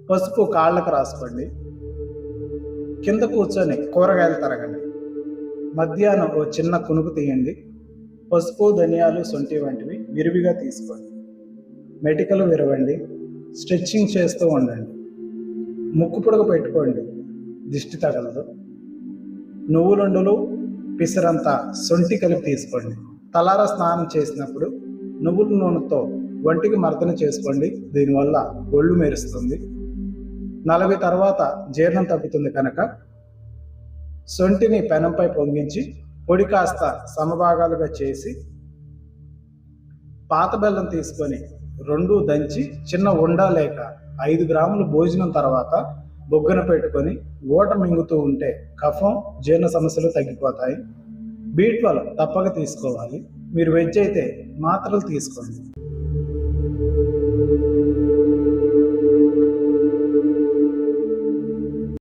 పసుపు కాళ్ళకు రాసుకోండి. కింద కూర్చొని కూరగాయలు తరగండి. మధ్యాహ్నం ఓ చిన్న కునుకు తీయండి. పసుపు, ధనియాలు, శొంఠి వంటివి విరివిగా తీసుకోండి. మెటికలు విరవండి. స్ట్రెచ్చింగ్ చేస్తూ ఉండండి. ముక్కు పుడక పెట్టుకోండి, దిష్టి తగలదు. నువ్వులుండలు, పిసరంతా శొంఠి కలిపి తీసుకోండి. తలారా స్నానం చేసినప్పుడు నువ్వుల నూనెతో ఒంటికి మర్దన చేసుకోండి. దీనివల్ల ఒళ్ళు మెరుస్తుంది. 40 తర్వాత జీర్ణం తగ్గుతుంది కనుక శొంఠిని పెనంపై పొంగించి పొడి కాస్త సమభాగాలుగా చేసి పాత బెల్లం తీసుకొని 2 దంచి చిన్న ఉండ లేక 5 గ్రాములు భోజనం తర్వాత బొగ్గన పెట్టుకొని ఊట మింగుతూ ఉంటే కఫం, జీర్ణ సమస్యలు తగ్గిపోతాయి. B12 తప్పక తీసుకోవాలి. మీరు వెజ్ అయితే మాత్రలు తీసుకోండి.